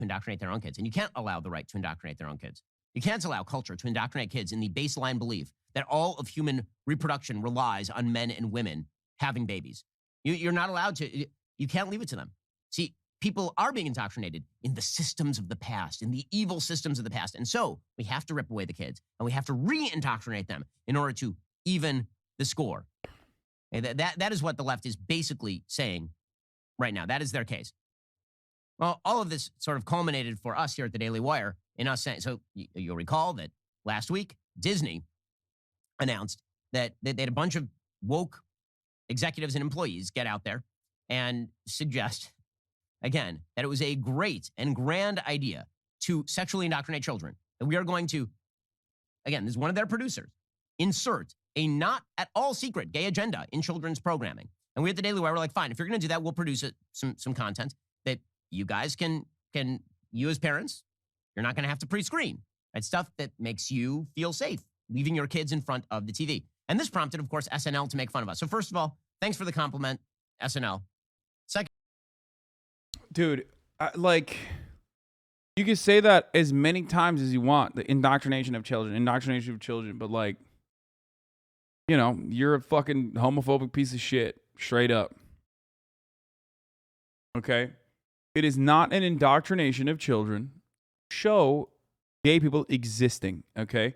to indoctrinate their own kids. And you can't allow the right to indoctrinate their own kids. You can't allow culture to indoctrinate kids in the baseline belief that all of human reproduction relies on men and women having babies. You're not allowed to. You can't leave it to them. See, people are being indoctrinated in the systems of the past, in the evil systems of the past. And so we have to rip away the kids, and we have to re-indoctrinate them in order to even the score. And that is what the left is basically saying right now. That is their case. Well, all of this sort of culminated for us here at the Daily Wire in us saying, so you'll recall that last week, Disney announced that they had a bunch of woke executives and employees get out there and suggest, again, that it was a great and grand idea to sexually indoctrinate children. And we are going to, again, this is one of their producers, insert a not at all secret gay agenda in children's programming. And we at the Daily Wire were like, fine, if you're going to do that, we'll produce some content that you guys can, you as parents, you're not going to have to pre-screen. It's stuff that makes you feel safe, leaving your kids in front of the TV. And this prompted, of course, SNL to make fun of us. So first of all, thanks for the compliment, SNL. Second, dude, you can say that as many times as you want, the indoctrination of children, but like, you know, you're a fucking homophobic piece of shit, straight up. Okay? It is not an indoctrination of children. Show gay people existing, okay?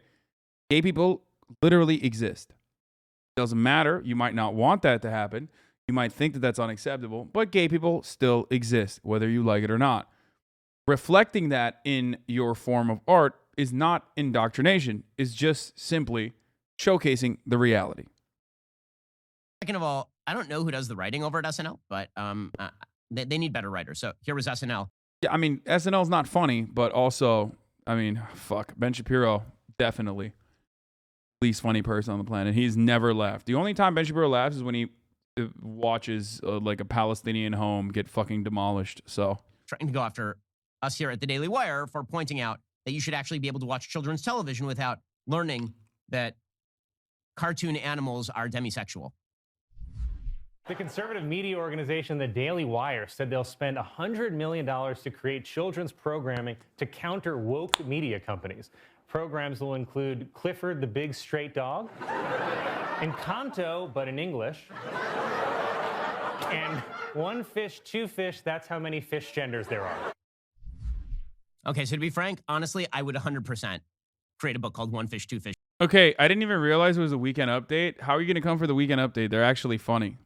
Gay people literally exist. It doesn't matter. You might not want that to happen. You might think that that's unacceptable, but gay people still exist, whether you like it or not. Reflecting that in your form of art is not indoctrination. It's just simply showcasing the reality. second of all, I don't know who does the writing over at SNL, but they need better writers. So here was SNL. Yeah, I mean, SNL's not funny, but also, I mean, fuck, Ben Shapiro, definitely least funny person on the planet. He's never laughed. The only time Ben Shapiro laughs is when he watches like a Palestinian home get fucking demolished. So Trying to go after us here at the Daily Wire for pointing out that you should actually be able to watch children's television without learning that cartoon animals are demisexual. The conservative media organization, The Daily Wire, said they'll spend $100 million to create children's programming to counter woke media companies. Programs will include Clifford the Big Straight Dog, Encanto, but in English, and One Fish, Two Fish, that's how many fish genders there are. Okay, so to be frank, honestly, I would 100% create a book called One Fish, Two Fish. okay, I didn't even realize it was a weekend update. How are you going to come for the weekend update? They're actually funny.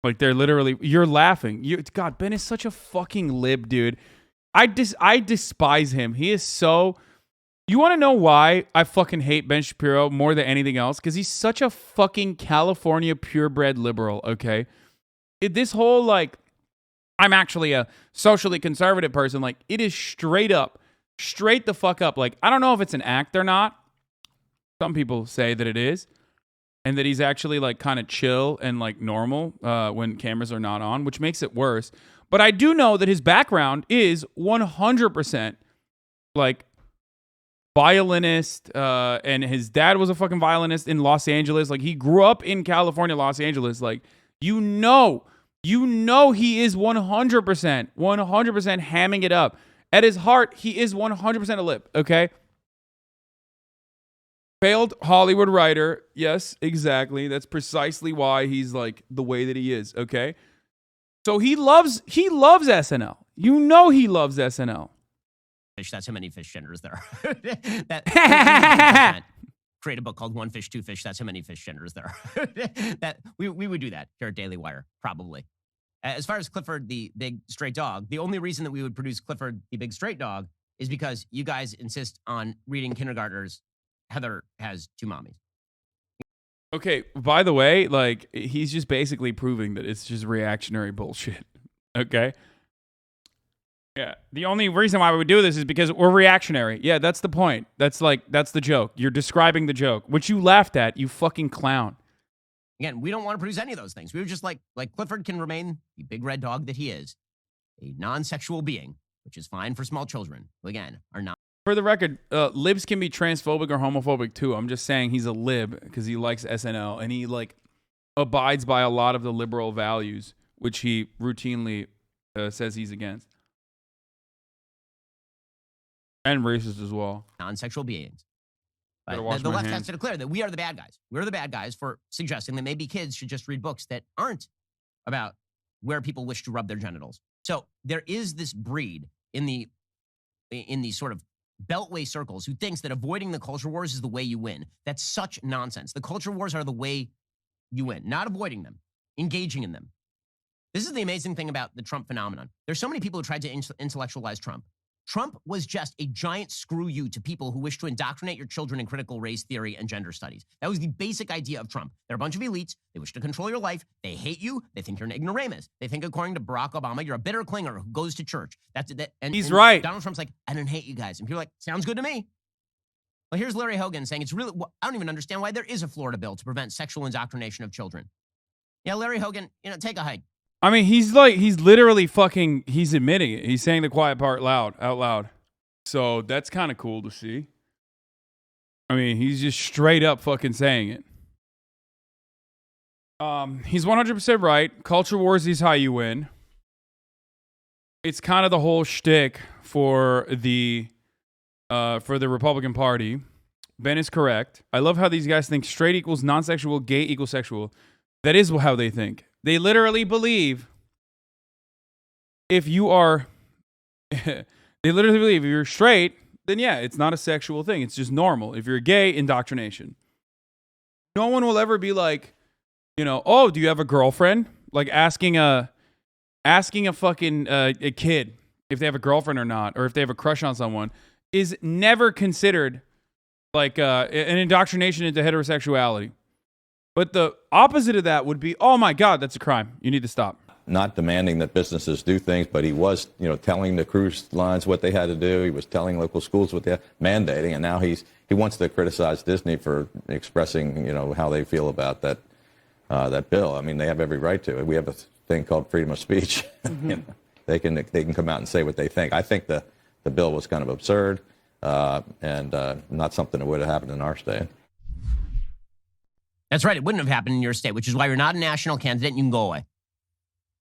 Like, they're literally, you're laughing. God, Ben is such a fucking lib, dude. I despise him. He is so, you want to know why I fucking hate Ben Shapiro more than anything else? Because he's such a fucking California purebred liberal, okay? This whole, like, I'm actually a socially conservative person, like, it is straight the fuck up. Like, I don't know if it's an act or not. Some people say that it is. And that he's actually like kind of chill and like normal when cameras are not on, which makes it worse. But I do know that his background is 100% like violinist, and his dad was a fucking violinist in Los Angeles. Like, he grew up in California, Los Angeles. Like, you know he is 100% hamming it up. At his heart, he is 100% a lip, okay? Failed Hollywood writer. Yes, exactly. That's precisely why he's like the way that he is, okay? So he loves SNL. You know he loves SNL. Fish, that's how many fish genders there are. that create a book called One Fish, Two Fish, that's how many fish genders there are. That we would do that here at Daily Wire, probably. As far as Clifford the Big Straight Dog, the only reason that we would produce Clifford the Big Straight Dog is because you guys insist on reading kindergartners. Heather has two mommies. Okay, by the way, like, he's just basically proving that it's just reactionary bullshit. Okay? Yeah. The only reason why we would do this is because we're reactionary. Yeah, that's the point. That's the joke. You're describing the joke, which you laughed at, you fucking clown. Again, we don't want to produce any of those things. We were just like Clifford can remain the big red dog that he is, a non-sexual being, which is fine for small children, who, again, are not. For the record, libs can be transphobic or homophobic too. I'm just saying he's a lib because he likes SNL and he like abides by a lot of the liberal values, which he routinely says he's against. And racist as well. Non-sexual beings. Better But wash the my left hands. has to declare that we are the bad guys. We're the bad guys for suggesting that maybe kids should just read books that aren't about where people wish to rub their genitals. So there is this breed in these sort of beltway circles who thinks that avoiding the culture wars is the way you win. That's such nonsense. The culture wars are the way you win, not avoiding them, engaging in them. This is the amazing thing about the Trump phenomenon. There's so many people who tried to intellectualize Trump. Trump was just a giant screw you to people who wish to indoctrinate your children in critical race theory and gender studies. That was the basic idea of Trump. They're a bunch of elites. They wish to control your life. They hate you. They think you're an ignoramus. They think, according to Barack Obama, you're a bitter clinger who goes to church. And He's right. Donald Trump's like, I don't hate you guys. And people are like, sounds good to me. Well, here's Larry Hogan saying it's really, I don't even understand why there is a Florida bill to prevent sexual indoctrination of children. Yeah, Larry Hogan, take a hike. I mean, he's literally fucking, he's admitting it. He's saying the quiet part out loud. So that's kind of cool to see. I mean, he's just straight up fucking saying it. He's 100% right. Culture wars is how you win. It's kind of the whole shtick for the Republican Party. Ben is correct. I love how these guys think straight equals non-sexual, gay equals sexual. That is how they think. They literally believe if you are... They literally believe if you're straight, then yeah, it's not a sexual thing. It's just normal. If you're gay, indoctrination. No one will ever be like, oh, do you have a girlfriend? Like asking a fucking a kid if they have a girlfriend or not, or if they have a crush on someone, is never considered like an indoctrination into heterosexuality. But the opposite of that would be, oh my God, that's a crime. You need to stop. Not demanding that businesses do things, but he was, telling the cruise lines what they had to do. He was telling local schools what they had, mandating, and now he wants to criticize Disney for expressing, how they feel about that bill. I mean, they have every right to it. We have a thing called freedom of speech. Mm-hmm. They can come out and say what they think. I think the bill was kind of absurd and not something that would have happened in our state. That's right. It wouldn't have happened in your state, which is why you're not a national candidate and you can go away.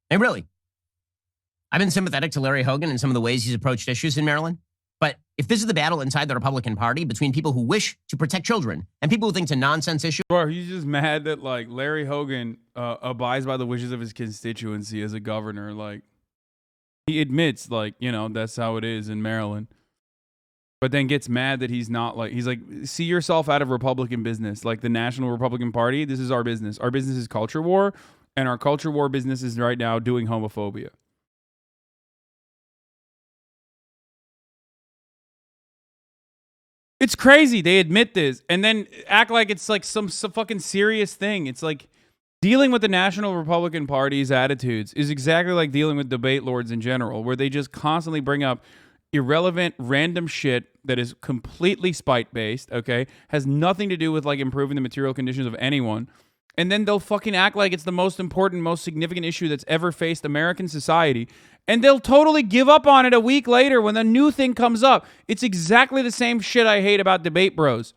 Hey, really, I've been sympathetic to Larry Hogan and some of the ways he's approached issues in Maryland. But if this is the battle inside the Republican Party between people who wish to protect children and people who think it's a nonsense issue. Bro, he's just mad that like Larry Hogan abides by the wishes of his constituency as a governor. Like he admits like, that's how it is in Maryland. But then gets mad that he's like, see yourself out of Republican business. Like the National Republican Party, this is our business. Our business is culture war. And our culture war business is right now doing homophobia. It's crazy. They admit this and then act like it's like some fucking serious thing. It's like dealing with the National Republican Party's attitudes is exactly like dealing with debate lords in general, where they just constantly bring up irrelevant, random shit that is completely spite-based, okay? Has nothing to do with like improving the material conditions of anyone. And then they'll fucking act like it's the most important, most significant issue that's ever faced American society. And they'll totally give up on it a week later when a new thing comes up. It's exactly the same shit I hate about debate bros.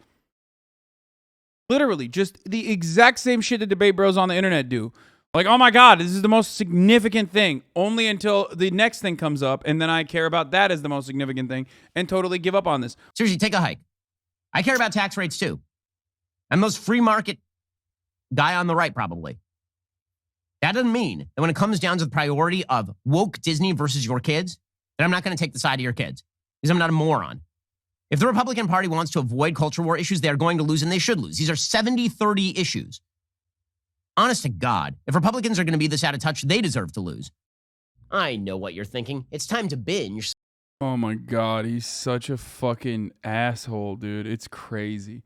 Literally, just the exact same shit that debate bros on the internet do. Like, oh my God, this is the most significant thing. Only until the next thing comes up, and then I care about that as the most significant thing, and totally give up on this. Seriously, take a hike. I care about tax rates too. I'm the most free market guy on the right, probably. That doesn't mean that when it comes down to the priority of woke Disney versus your kids, that I'm not going to take the side of your kids, because I'm not a moron. If the Republican Party wants to avoid culture war issues, they're going to lose, and they should lose. These are 70-30 issues. Honest to God, if Republicans are going to be this out of touch, they deserve to lose. I know what you're thinking. It's time to binge. Oh my God, he's such a fucking asshole, dude. It's crazy.